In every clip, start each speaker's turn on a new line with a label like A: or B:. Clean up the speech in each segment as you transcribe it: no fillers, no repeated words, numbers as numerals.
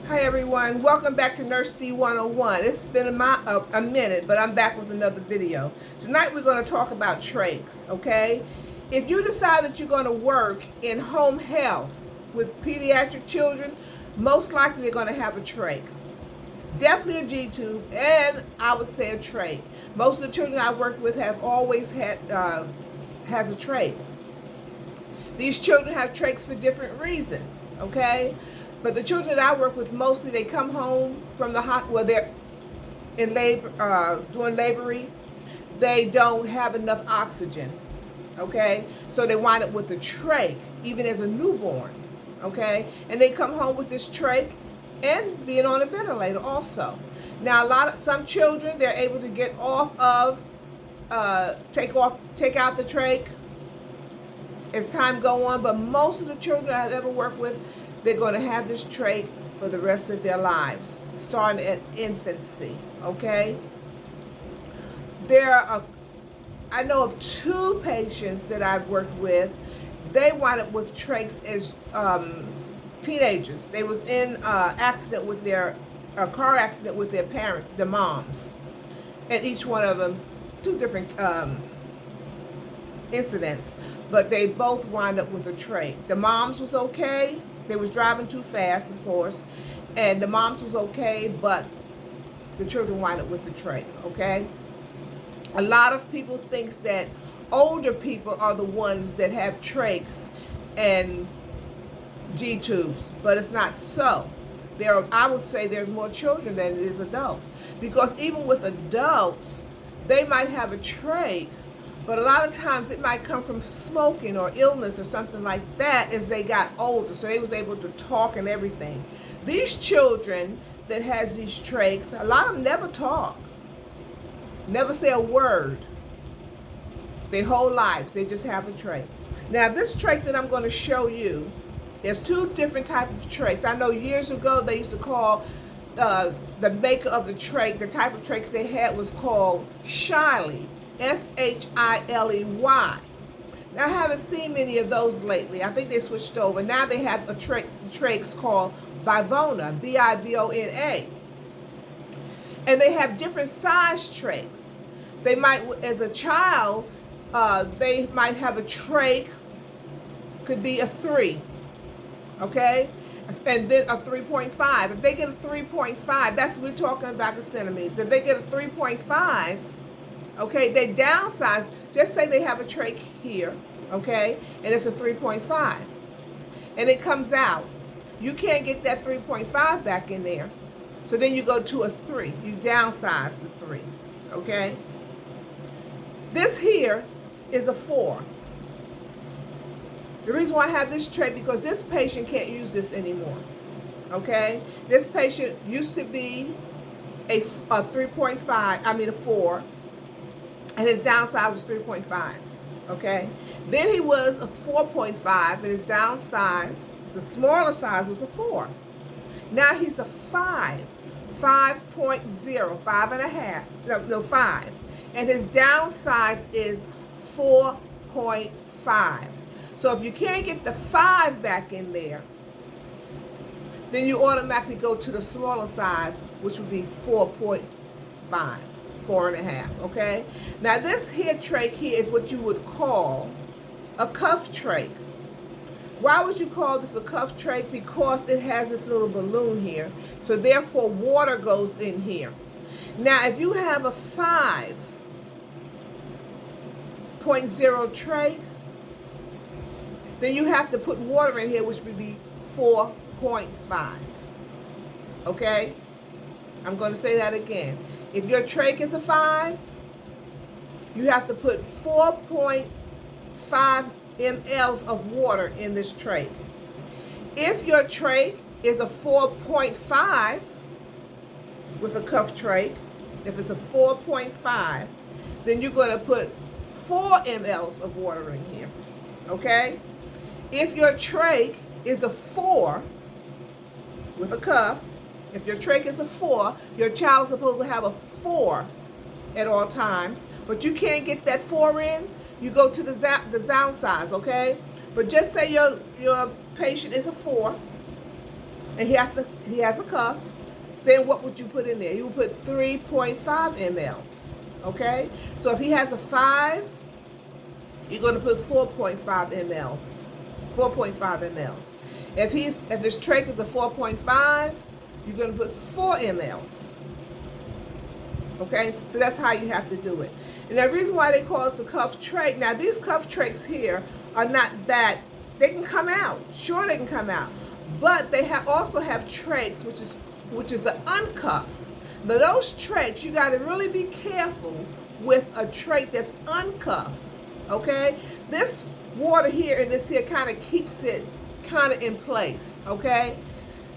A: Hi everyone, welcome back to Nurse D 101. It's been a minute, but I'm back with another video. Tonight we're going to talk about trachs, okay? If you decide that you're going to work in home health with pediatric children, most likely they're going to have a trach. Definitely a G-tube, and I would say a trach. Most of the children I've worked with have always had has a trach. These children have trachs for different reasons, okay? But the children that I work with, mostly they come home from the hospital, well, they're in labor, doing laboring. They don't have enough oxygen, okay? So they wind up with a trach, even as a newborn, okay? And they come home with this trach and being on a ventilator also. Now, some children, they're able to get off of, take out the trach as time go on, but most of the children I've ever worked with, they're going to have this trach for the rest of their lives, starting at infancy, okay? I know of two patients that I've worked with. They wound up with trachs as teenagers. They was in a car accident with their parents, their moms, and each one of them, two different incidents, but they both wind up with a trach. The moms was okay. They was driving too fast, of course, and the moms was okay, but the children wind up with the trach, okay? A lot of people thinks that older people are the ones that have trachs and G-tubes, but it's not so. I would say there's more children than it is adults, because even with adults, they might have a trach, but a lot of times it might come from smoking or illness or something like that as they got older, so they was able to talk and everything. These children that has these trachs, a lot of them never talk, never say a word. Their whole life, they just have a trach. Now, this trach that I'm going to show you, there's two different types of trachs. I know years ago they used to call the maker of the trach, the type of trach they had was called Shiley. S-H-I-L-E-Y. Now, I haven't seen many of those lately. I think they switched over. Now they have the trachs called Bivona, B-I-V-O-N-A. And they have different size trachs. They might, as a child, they might have a trach, could be a 3, okay? And then a 3.5. If they get a 3.5, that's what we're talking about the centimeters. If they get a 3.5, okay, they downsize. Just say they have a trach here, okay, and it's a 3.5, and it comes out. You can't get that 3.5 back in there, so then you go to a 3. You downsize the 3, okay. This here is a 4. The reason why I have this trach, because this patient can't use this anymore, okay. This patient used to be a 3.5, I mean a 4. And his downside was 3.5, okay? Then he was a 4.5, and his downsize, the smaller size, was a 4. Now he's a 5, 5.0, 5.5, 5. And his downsize is 4.5. So if you can't get the 5 back in there, then you automatically go to the smaller size, which would be 4.5. 4.5, okay? Now this here trach here is what you would call a cuff trach. Why would you call this a cuff trach? Because it has this little balloon here, so therefore water goes in here. Now if you have a 5.0 trach, then you have to put water in here, which would be 4.5, okay? I'm going to say that again. If your trach is a 5, you have to put 4.5 mLs of water in this trach. If your trach is a 4.5 with a cuff trach, if it's a 4.5, then you're going to put 4 mLs of water in here, okay? If your trach is a 4 with a cuff, if your trach is a 4, your child is supposed to have a 4 at all times, but you can't get that 4 in, you go to the downsize, okay? But just say your patient is a 4, and he has a cuff, then what would you put in there? You would put 3.5 mLs. Okay? So if he has a 5, you're going to put 4.5 mLs. 4.5 mLs. If his trach is a 4.5, you're going to put 4 mLs. Okay? So that's how you have to do it. And the reason why they call it a cuff trach, now these cuff trachs here are not that, they can come out. Sure, they can come out. But they also have trachs, which is an uncuff. Now those trachs, you got to really be careful with a trach that's uncuffed. Okay? This water here and this here kind of keeps it kind of in place. Okay?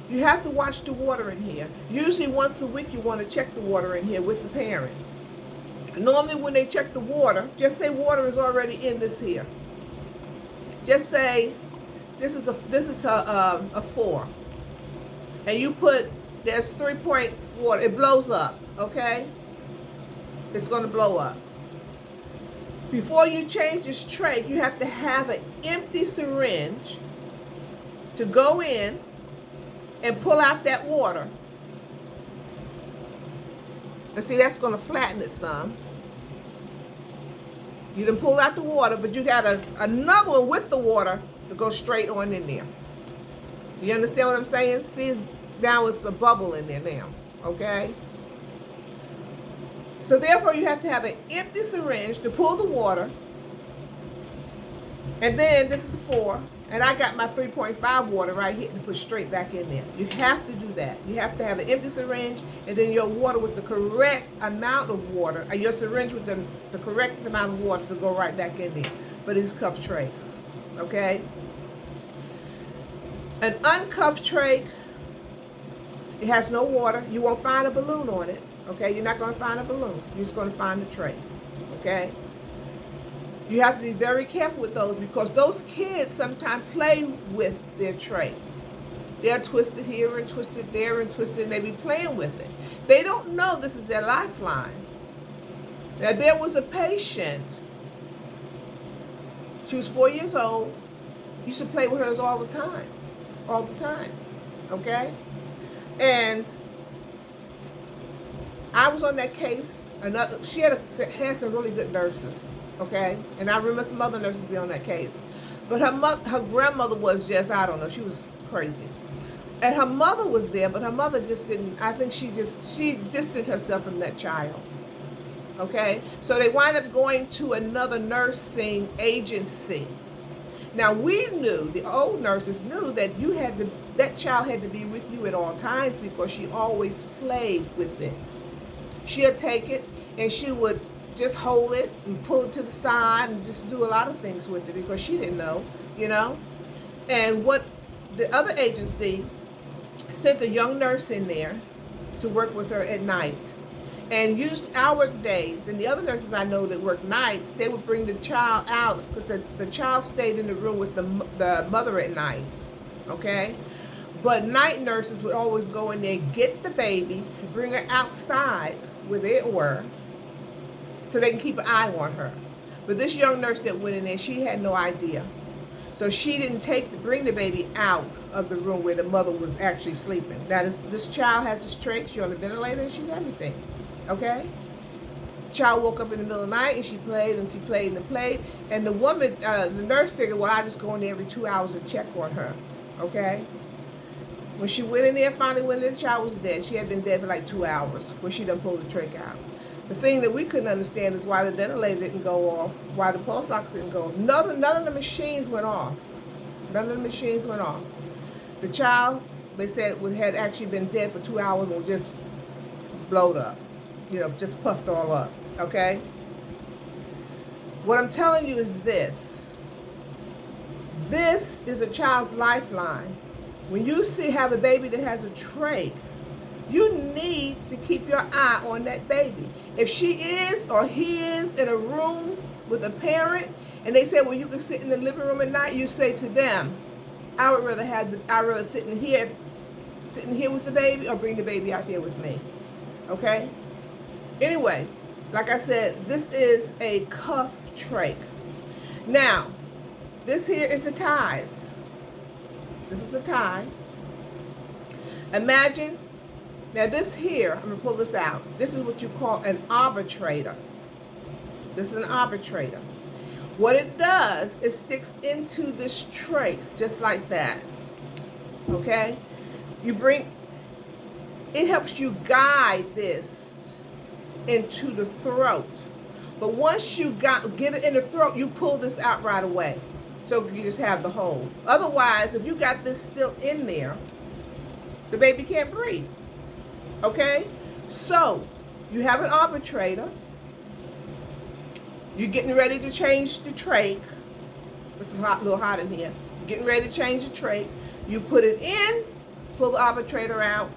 A: You have to watch the water in here. Usually once a week you want to check the water in here with the parent. Normally when they check the water, just say water is already in this here. Just say this is a 4, and you put, there's 3 point water. It blows up. Okay, it's going to blow up. Before you change this trach, you have to have an empty syringe to go in and pull out that water. And see, that's going to flatten it some. You done pulled out the water, but you got another one with the water to go straight on in there. You understand what I'm saying? See, now it's a bubble in there now. Okay? So therefore, you have to have an empty syringe to pull the water. And then this is 4. And I got my 3.5 water right here to put straight back in there. You have to do that. You have to have an empty syringe and then your water with the correct amount of water, or your syringe with the correct amount of water to go right back in there for these cuff trachs. Okay? An uncuffed trach, it has no water. You won't find a balloon on it. Okay? You're not going to find a balloon. You're just going to find the trach. Okay? You have to be very careful with those because those kids sometimes play with their trach. They're twisted here and twisted there and twisted, and they be playing with it. They don't know this is their lifeline. Now, there was a patient. She was 4 years old. Used to play with hers all the time. All the time. Okay? And I was on that case. She had some really good nurses. Okay, and I remember some other nurses be on that case, but her grandmother was just, I don't know, she was crazy, and her mother was there, but her mother just didn't. I think she distanced herself from that child. Okay, so they wind up going to another nursing agency. Now we knew, the old nurses knew that that child had to be with you at all times because she always played with it. She'd take it and she would just hold it and pull it to the side and just do a lot of things with it because she didn't know, you know. And what the other agency sent a young nurse in there to work with her at night. And used our days, and the other nurses I know that work nights, they would bring the child out because the child stayed in the room with the mother at night, okay? But night nurses would always go in there, get the baby, bring her outside where they were, so they can keep an eye on her. But this young nurse that went in there, she had no idea. So she didn't bring the baby out of the room where the mother was actually sleeping. Now this child has a trach, she's on a ventilator, and she's everything, okay? Child woke up in the middle of the night and she played and she played and played. And the woman, the nurse figured, well, I just go in there every 2 hours and check on her, okay? When she went in there, finally went in there, the child was dead. She had been dead for like 2 hours when she done pulled the trach out. The thing that we couldn't understand is why the ventilator didn't go off, why the pulse ox didn't go off. None of the machines went off. None of the machines went off. The child, they said, had actually been dead for 2 hours and was just blowed up. You know, just puffed all up, okay? What I'm telling you is this. This is a child's lifeline. When you have a baby that has a trach, you need to keep your eye on that baby. If she is or he is in a room with a parent and they say, well, you can sit in the living room at night, you say to them, I'd rather sit in here with the baby or bring the baby out here with me. Okay? Anyway, like I said, this is a cuff trach. Now, this here is the ties. This is a tie. Imagine, now this here, I'm going to pull this out. This is what you call an arbitrator. This is an arbitrator. What it does, it sticks into this trach, just like that. Okay? It helps you guide this into the throat. But once you get it in the throat, you pull this out right away. So you just have the hole. Otherwise, if you got this still in there, the baby can't breathe. Okay? So, you have an arbitrator. You're getting ready to change the trach. It's a little hot in here. You're getting ready to change the trach. You put it in, pull the arbitrator out.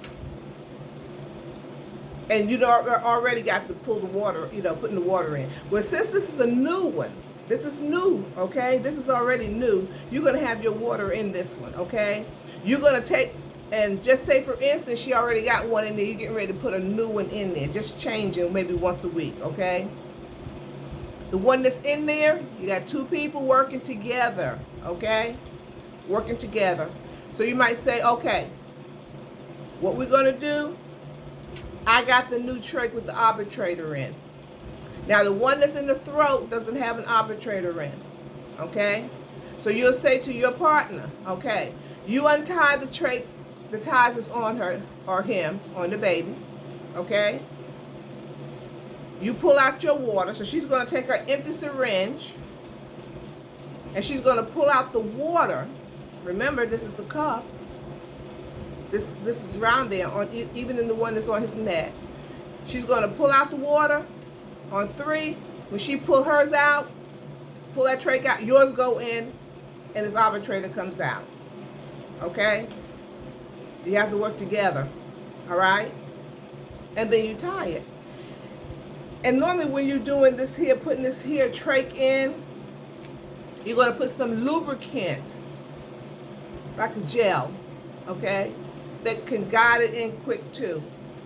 A: And you already got to pull the water, putting the water in. Well, since this is a new one, this is new, okay? This is already new. You're going to have your water in this one, okay? You're going to take, and just say, for instance, she already got one in there. You're getting ready to put a new one in there. Just changing maybe once a week, okay? The one that's in there, you got two people working together, okay? Working together. So you might say, okay, what we're going to do, I got the new trach with the arbitrator in. Now, the one that's in the throat doesn't have an arbitrator in, okay? So you'll say to your partner, okay, you untie the trach, the ties is on her or him, on the baby, okay? You pull out your water. So she's going to take her empty syringe, and she's going to pull out the water. Remember, this is a cuff. This is around there, even in the one that's on his neck. She's going to pull out the water on 3. When she pull hers out, pull that trach out, yours go in, and this arbitrator comes out. Okay? You have to work together. All right? And then you tie it. And normally when you're doing this here, putting this here trach in, you're going to put some lubricant, like a gel, okay, that can guide it in quick too,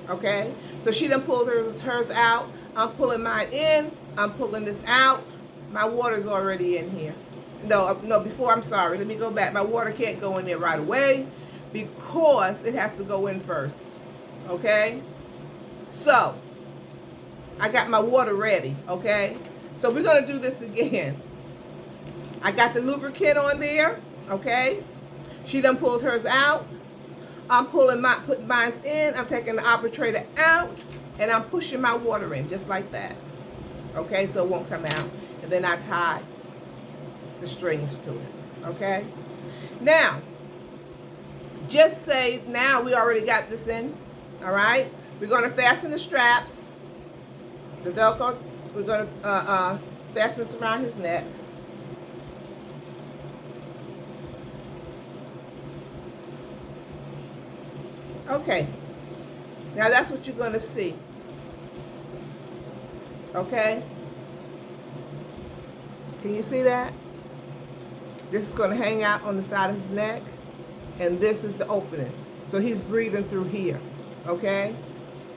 A: okay? So she done pulled hers out. I'm pulling mine in. I'm pulling this out. My water's already in here. No, before, I'm sorry. Let me go back. My water can't go in there right away because it has to go in first, okay? So, I got my water ready, okay? So we're going to do this again. I got the lubricant on there, okay? She done pulled hers out. I'm putting mine in. I'm taking the arbitrator out, and I'm pushing my water in just like that. Okay, so it won't come out. And then I tie the strings to it. Okay? Now, just say now we already got this in. All right? We're going to fasten the straps. The Velcro, we're going to fasten this around his neck. Okay, now that's what you're going to see. Okay? Can you see that? This is going to hang out on the side of his neck, and this is the opening. So he's breathing through here. Okay?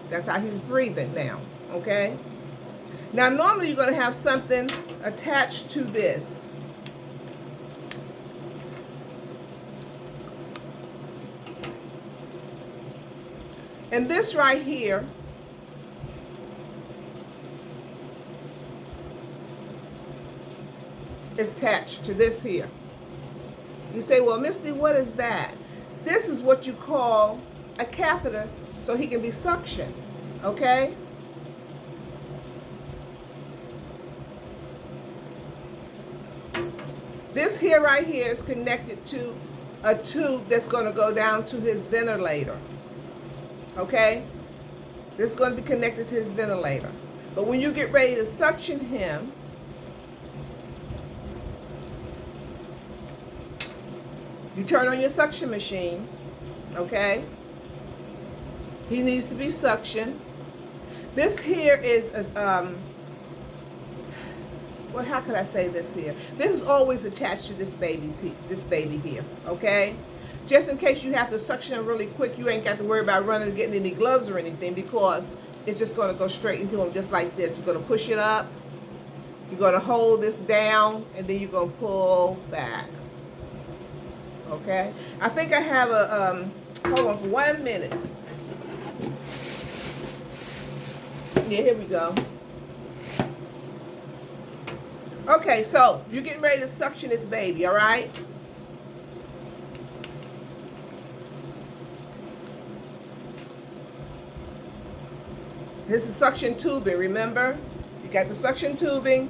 A: That's how he's breathing now. Okay? Now, normally you're going to have something attached to this. And this right here is attached to this here. You say, well, Misty, what is that? This is what you call a catheter so he can be suctioned, okay? This here right here is connected to a tube that's going to go down to his ventilator. Okay? This is going to be connected to his ventilator. But when you get ready to suction him, you turn on your suction machine. Okay? He needs to be suctioned. This here is well, how could I say this here? This is always attached to this baby here, okay? Just in case you have to suction it really quick, you ain't got to worry about running and getting any gloves or anything, because it's just going to go straight into him just like this. You're going to push it up, you're going to hold this down, and then you're going to pull back, okay? I think I have Hold on for 1 minute. Yeah, here we go. Okay, so you're getting ready to suction this baby, all right? Here's the suction tubing, remember? You got the suction tubing.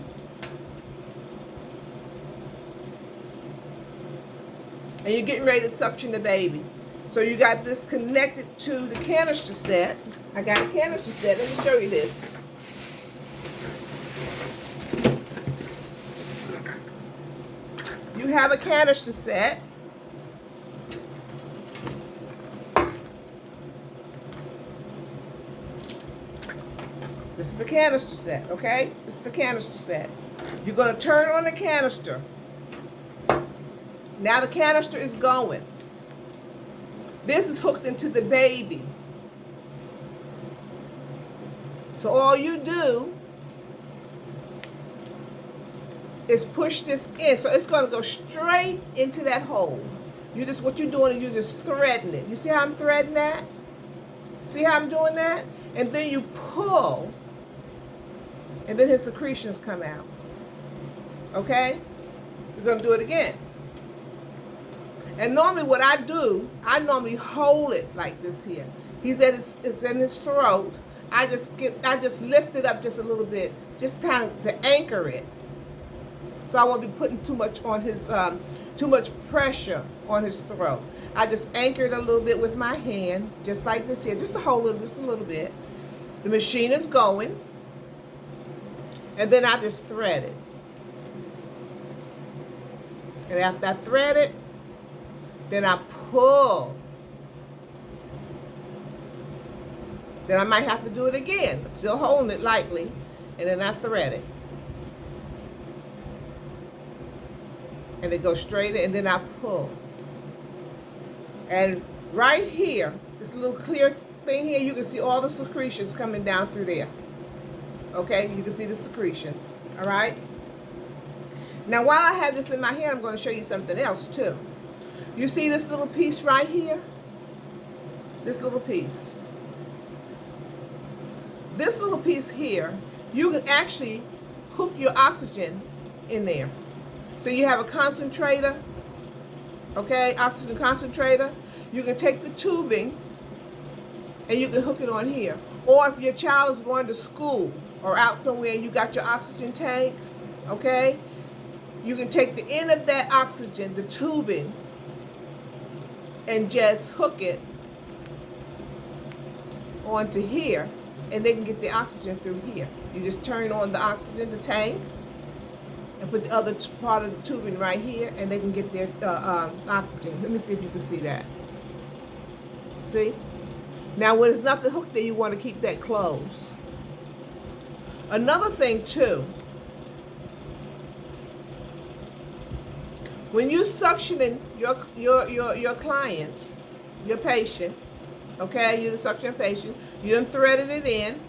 A: And you're getting ready to suction the baby. So you got this connected to the canister set. I got a canister set. Let me show you this. You have a canister set. This is the canister set, okay? This is the canister set. You're going to turn on the canister. Now the canister is going. This is hooked into the baby. So all you do is push this in. So it's going to go straight into that hole. What you're doing is you're just threading it. You see how I'm threading that? See how I'm doing that? And then you pull, and then his secretions come out. Okay? We're going to do it again. And normally what I do, I normally hold it like this here. It's in his throat. I just lift it up just a little bit, just kind of to anchor it. So I won't be putting too much on his, too much pressure on his throat. I just anchor it a little bit with my hand, just like this here, just to hold it just a little bit. The machine is going, and then I just thread it. And after I thread it, then I pull. Then I might have to do it again, still holding it lightly, and then I thread it. And it goes straight in, and then I pull. And right here, this little clear thing here, you can see all the secretions coming down through there. Okay, you can see the secretions, all right? Now, while I have this in my hand, I'm going to show you something else, too. You see this little piece right here? This little piece. This little piece here, you can actually hook your oxygen in there. So you have a concentrator, okay, oxygen concentrator. You can take the tubing and you can hook it on here. Or if your child is going to school or out somewhere and you got your oxygen tank, okay, you can take the end of that oxygen, the tubing, and just hook it onto here, and they can get the oxygen through here. You just turn on the oxygen, the tank, and put the other part of the tubing right here, and they can get their oxygen. Let me see if you can see that. See? Now, when there's nothing hooked there, you want to keep that closed. Another thing, too, when you suctioning your client, your patient, okay, you're the suction patient, you done threaded it in,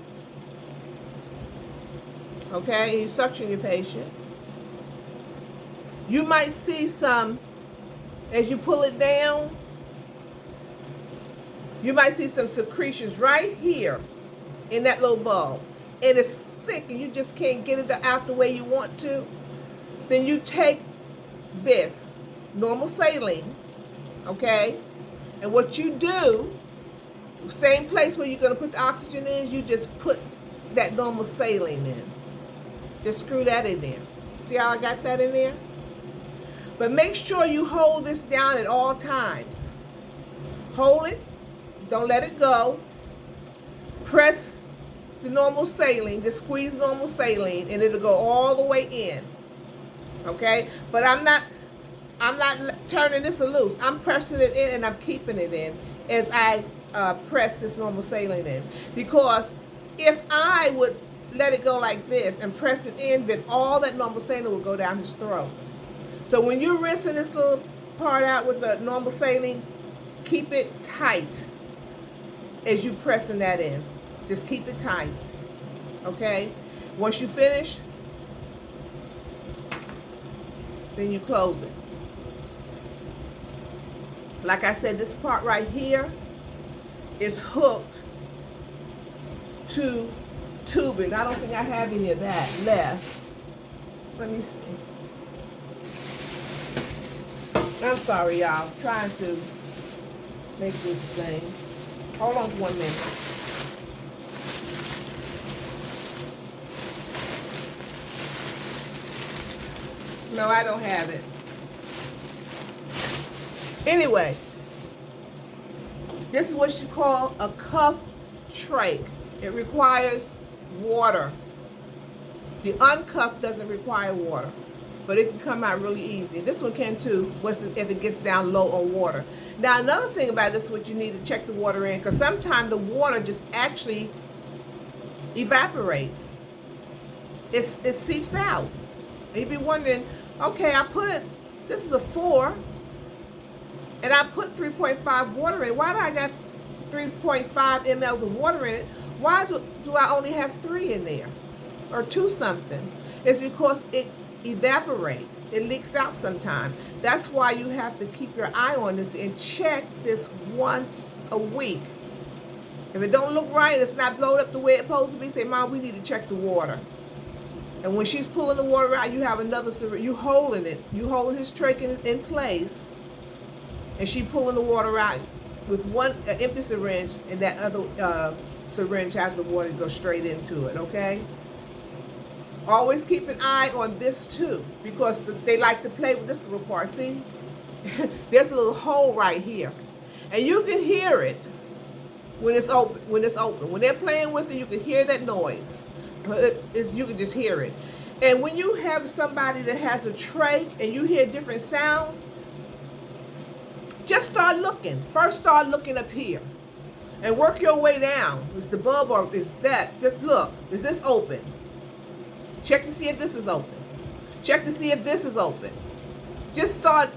A: okay, and you suction your patient. You might see some, as you pull it down, you might see some secretions right here in that little bulb. And it's thick and you just can't get it out the way you want to. Then you take this normal saline, okay, and what you do, same place where you're going to put the oxygen is, you just put that normal saline in. Just screw that in there. See how I got that in there? But make sure you hold this down at all times. Hold it, don't let it go. Press the normal saline, just squeeze normal saline, and it'll go all the way in. Okay, but I'm not turning this loose. I'm pressing it in and I'm keeping it in as I press this normal saline in. Because if I would let it go like this and press it in, then all that normal saline would go down his throat. So when you're rinsing this little part out with the normal saline, keep it tight as you pressing that in. Just keep it tight. Okay? Once you finish, then you close it. Like I said, this part right here is hooked to tubing. I don't think I have any of that left. Let me see. I'm sorry, y'all. I'm trying to make this thing. Hold on for 1 minute. No, I don't have it. Anyway, this is what you call a cuff trach. It requires water. The uncuffed doesn't require water, but it can come out really easy. This one can too, if it gets down low on water. Now, another thing about this, what you need to check the water in, because sometimes the water just actually evaporates. It seeps out. And you'd be wondering, okay, this is a 4, and I put 3.5 water in it. Why do I got 3.5 mLs of water in it? Why do I only have 3 in there? Or 2 something? It's because it evaporates. It leaks out sometimes. That's why you have to keep your eye on this and check this once a week. If it don't look right, it's not blowed up the way it's supposed to be, say, Mom, we need to check the water. And when she's pulling the water out, you have another syringe. You holding it. You holding his trach in place. And she pulling the water out with one empty syringe, and that other syringe has the water to go straight into it, okay? Always keep an eye on this too, because they like to play with this little part. See? There's a little hole right here. And you can hear it when it's open. When they're playing with it, you can hear that noise. You can just hear it. And when you have somebody that has a trach and you hear different sounds, just start looking. First start looking up here and work your way down. Is the bulb or is that? Just look. Is this open? Check to see if this is open. Check to see if this is open. Just start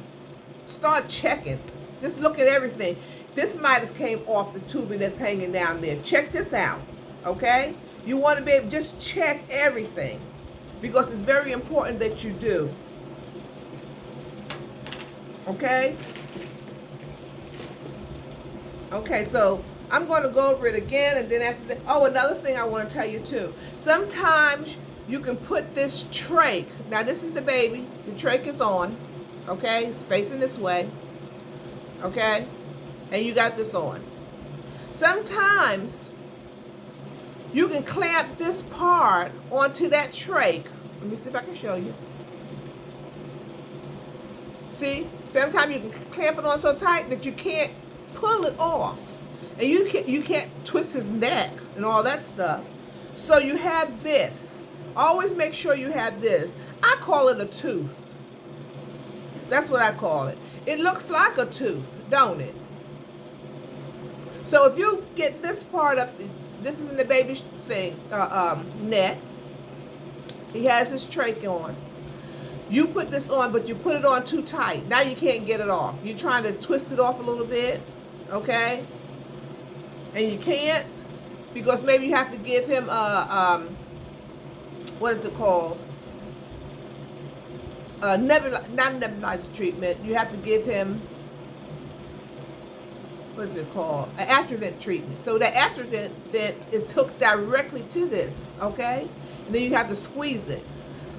A: checking. Just look at everything. This might have came off the tubing that's hanging down there. Check this out, okay? You want to be able to just check everything, because it's very important that you do. Okay? Okay, so I'm going to go over it again, and then after that, oh, another thing I want to tell you too. Sometimes you can put this trach. Now this is the baby. The trach is on. Okay? It's facing this way. Okay? And you got this on. Sometimes you can clamp this part onto that trach. Let me see if I can show you. See? Sometimes you can clamp it on so tight that you can't pull it off. And you can't twist his neck and all that stuff. So you have this. Always make sure you have this. I call it a tooth. That's what I call it. It looks like a tooth, don't it? So if you get this part up, this is in the baby's thing, neck. He has his trach on. You put this on, but you put it on too tight. Now you can't get it off. You're trying to twist it off a little bit, okay? And you can't, because maybe you have to give him what is it called? Not nebulizer treatment. You have to give him, what is it called? An Atrovent treatment. So that Atrovent is hooked directly to this, okay? And then you have to squeeze it.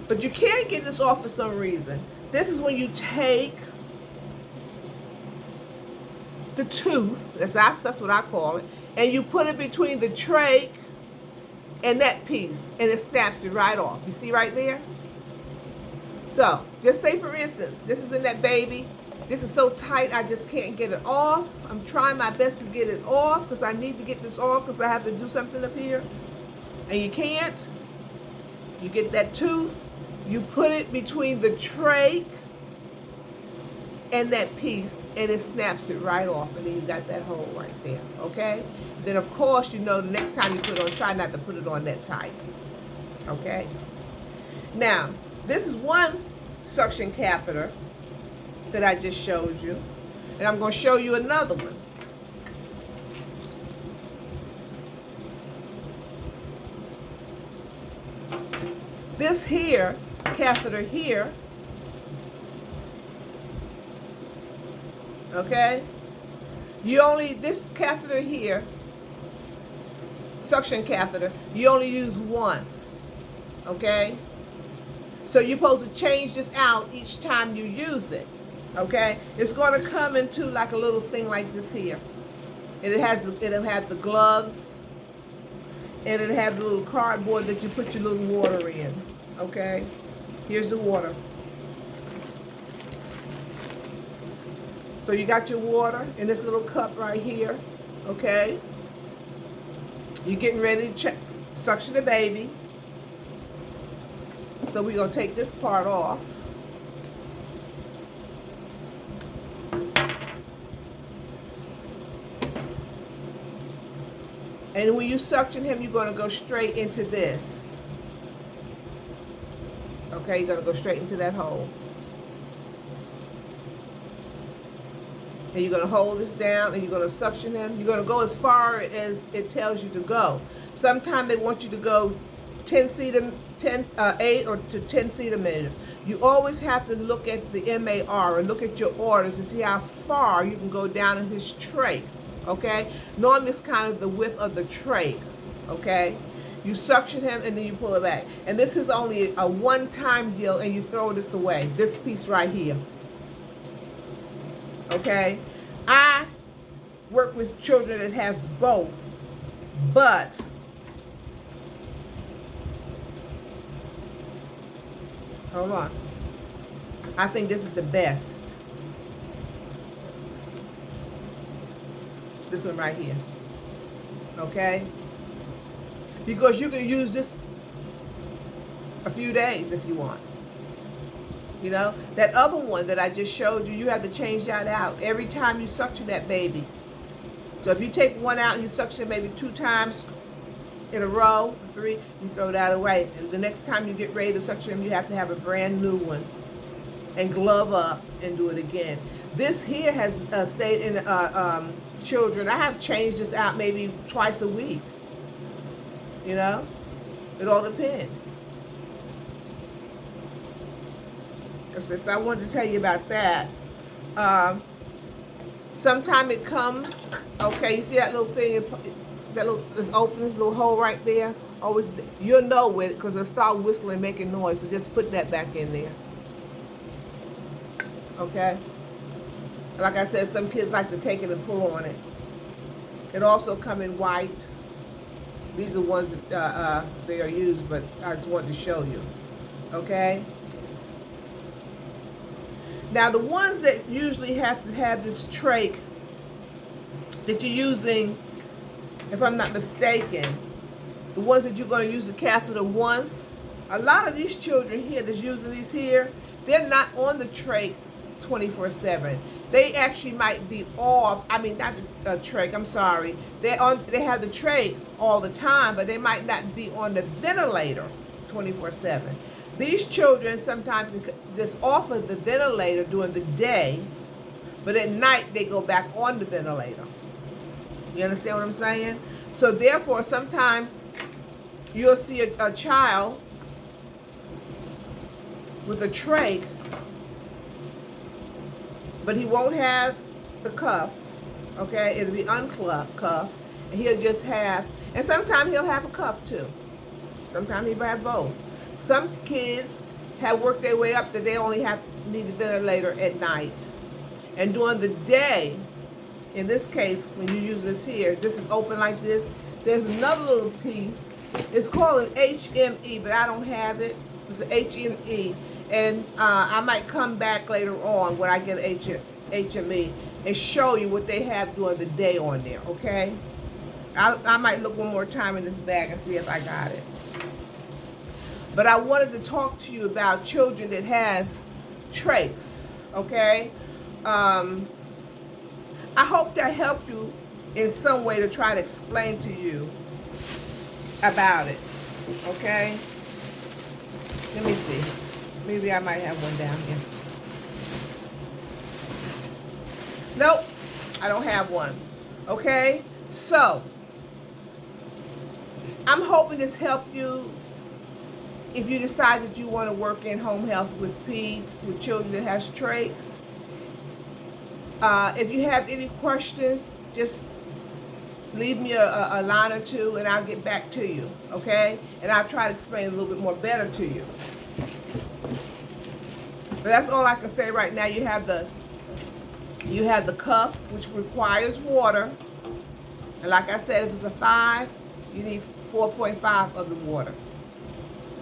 A: But you can't get this off for some reason. This is when you take the tooth, that's what I call it, and you put it between the trach and that piece, and it snaps it right off. You see right there? So, just say for instance, this is in that baby. This is so tight, I just can't get it off. I'm trying my best to get it off because I need to get this off because I have to do something up here. And you can't. You get that tooth, you put it between the trach and that piece, and it snaps it right off, and then you got that hole right there, okay? Then, of course, you know the next time you put it on, try not to put it on that tight, okay? Now, this is one suction catheter that I just showed you, and I'm going to show you another one. This here, catheter here, okay, This catheter here, suction catheter, you only use once, okay? So you're supposed to change this out each time you use it, okay? It's going to come into like a little thing like this here. And it'll have the gloves, and it'll have the little cardboard that you put your little water in, okay? Here's the water. So you got your water in this little cup right here, okay? You're getting ready to suction the baby. So we're going to take this part off. And when you suction him, you're going to go straight into this. Okay, you're going to go straight into that hole. And you're going to hold this down and you're going to suction him. You're going to go as far as it tells you to go. Sometimes they want you to go 8 or to 10 centimeters. You always have to look at the MAR or look at your orders to see how far you can go down in his trach. Okay? Normally it's kind of the width of the trach. Okay? You suction him and then you pull it back. And this is only a one-time deal and you throw this away. This piece right here. Okay? I work with children that has both, but hold on. I think this is the best. This one right here. Okay? Because you can use this a few days if you want. You know? That other one that I just showed you, you have to change that out every time you suction that baby. So if you take one out and you suction maybe 2 times in a row, 3, you throw that away. And the next time you get ready to suction him, you have to have a brand new one. And glove up and do it again. This here has stayed in children. I have changed this out maybe twice a week. You know? It all depends. So I wanted to tell you about that. Sometime it comes, okay, you see that little thing, that little, this open, this little hole right there? Always, you'll know with it because it'll start whistling, making noise. So just put that back in there. Okay? Like I said, some kids like to take it and pull on it. It also come in white. These are ones that they are used, but I just wanted to show you. Okay? Now the ones that usually have to have this trach that you're using, if I'm not mistaken, the ones that you're going to use the catheter once, a lot of these children here that's using these here, they're not on the trach 24/7. They actually might be off. I mean, not the trach. I'm sorry. They have the trach all the time, but they might not be on the ventilator 24/7. These children sometimes just off of the ventilator during the day, but at night they go back on the ventilator. You understand what I'm saying? So therefore, sometimes you'll see a child with a trach, but he won't have the cuff, okay? It'll be uncuffed, and he'll just have, and sometimes he'll have a cuff too. Sometimes he'll have both. Some kids have worked their way up that they only need the ventilator at night. And during the day, in this case, when you use this here, this is open like this, there's another little piece. It's called an HME, but I don't have it. It's an HME. And I might come back later on when I get HME and show you what they have during the day on there, okay? I might look one more time in this bag and see if I got it. But I wanted to talk to you about children that have trachs, okay? I hope that helped you in some way to try to explain to you about it, okay? Let me see. Maybe I might have one down here. Nope, I don't have one, okay? So, I'm hoping this helped you if you decide that you want to work in home health with peds, with children that has trachs. If you have any questions, just leave me a line or two and I'll get back to you, okay? And I'll try to explain a little bit more better to you. But that's all I can say right now. You have the cuff, which requires water. And like I said, if it's a 5, you need 4.5 of the water.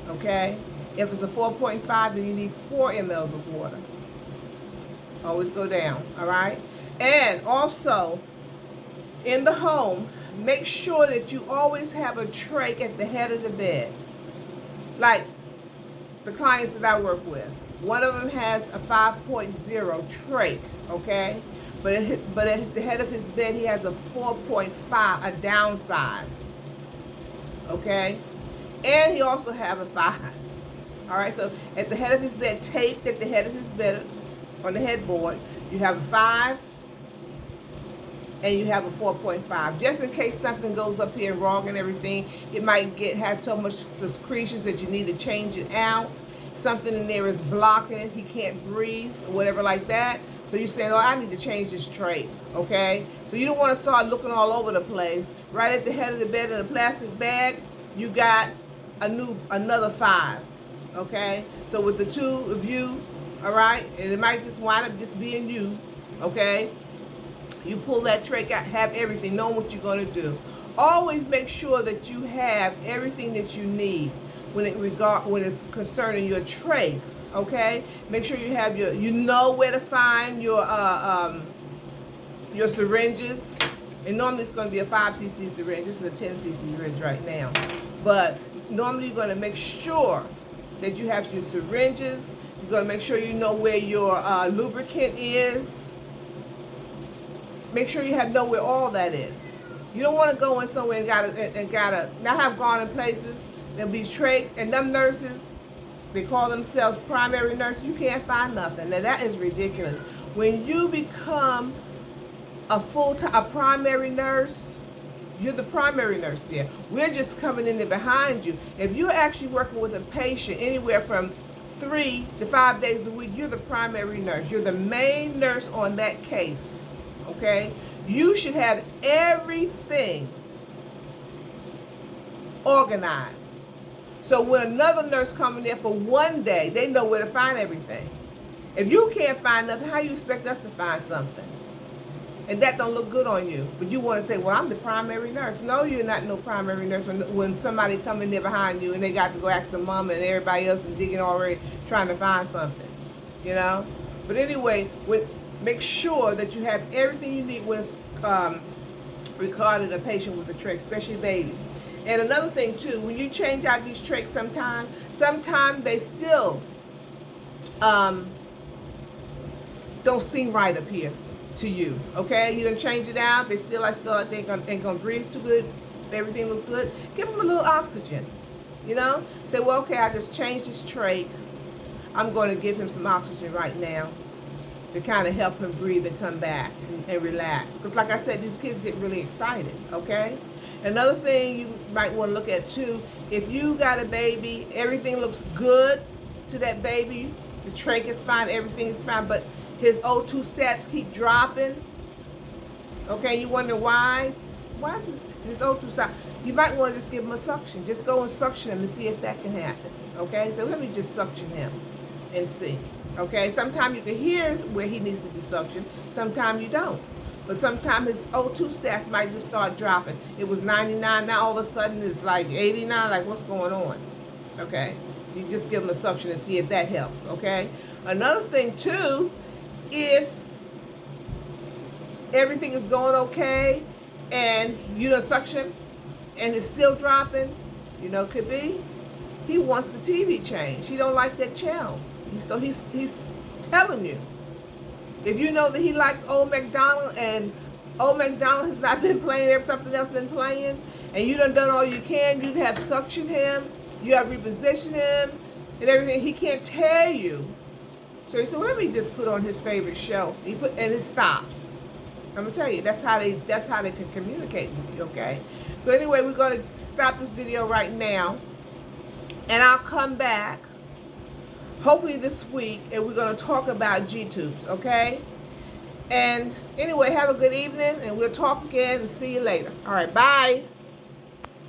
A: Okay? If it's a 4.5, then you need 4 mLs of water. Always go down, all right? And also, in the home, make sure that you always have a trach at the head of the bed. Like the clients that I work with. One of them has a 5.0 trach, okay? But at the head of his bed, he has a 4.5, a downsize, okay? And he also have a 5. All right, so at the head of his bed, taped at the head of his bed, on the headboard, you have a 5 and you have a 4.5. Just in case something goes up here wrong and everything, it might have so much secretions that you need to change it out. Something in there is blocking it, he can't breathe, or whatever like that. So you're saying, oh, I need to change this trach, okay? So you don't want to start looking all over the place. Right at the head of the bed in a plastic bag, you got another 5, okay? So with the 2 of you, all right, and it might just wind up just being you, okay? You pull that trach out, have everything, know what you're going to do. Always make sure that you have everything that you need when it's concerning your trachs, okay? Make sure you have you know where to find your syringes. And normally it's going to be a 5cc syringe. This is a 10cc syringe right now. But normally you're going to make sure that you have your syringes. You're going to make sure you know where your lubricant is. Make sure you know where all that is. You don't want to go in somewhere and gotta. Now I've gone in places, there'll be trachs, and them nurses, they call themselves primary nurses, you can't find nothing. Now that is ridiculous. When you become a primary nurse, you're the primary nurse there. We're just coming in there behind you. If you're actually working with a patient anywhere from 3 to 5 days a week, you're the primary nurse. You're the main nurse on that case. Okay, you should have everything organized. So when another nurse comes in there for one day, they know where to find everything. If you can't find nothing, how you expect us to find something? And that don't look good on you. But you want to say, well, I'm the primary nurse. No, you're not no primary nurse when somebody come in there behind you and they got to go ask the mama and everybody else and digging already trying to find something, you know? But anyway, make sure that you have everything you need when it's regarding a patient with a trach, especially babies. And another thing too, when you change out these trachs sometimes they still don't seem right up here to you. Okay, you done change it out. They still feel like they ain't gonna breathe too good. Everything looks good. Give them a little oxygen. You know, say, well, okay, I just changed this trach. I'm going to give him some oxygen right now to kind of help him breathe and come back and relax. Because like I said, these kids get really excited, okay? Another thing you might want to look at too, if you got a baby, everything looks good to that baby, the trach is fine, everything is fine, but his O2 stats keep dropping, okay? You wonder why? Why is his O2 stat? You might want to just give him a suction. Just go and suction him and see if that can happen, okay? So let me just suction him and see. Okay, sometimes you can hear where he needs to be suctioned, sometimes you don't. But sometimes his O2 stats might just start dropping. It was 99, now all of a sudden it's like 89, like what's going on? Okay, you just give him a suction and see if that helps, okay? Another thing too, if everything is going okay and you don't suction and it's still dropping, you know, could be he wants the TV changed. He don't like that channel. So he's telling you. If you know that he likes Old MacDonald and Old MacDonald has not been playing, there's something else been playing, and you done all you can, you have suctioned him, you have repositioned him, and everything, he can't tell you. So he said, well, let me just put on his favorite show. And it stops. I'm gonna tell you, that's how they can communicate with you, okay? So anyway, we're gonna stop this video right now, and I'll come back hopefully this week, and we're going to talk about G-tubes, okay? And anyway, have a good evening, and we'll talk again and see you later. All right, bye.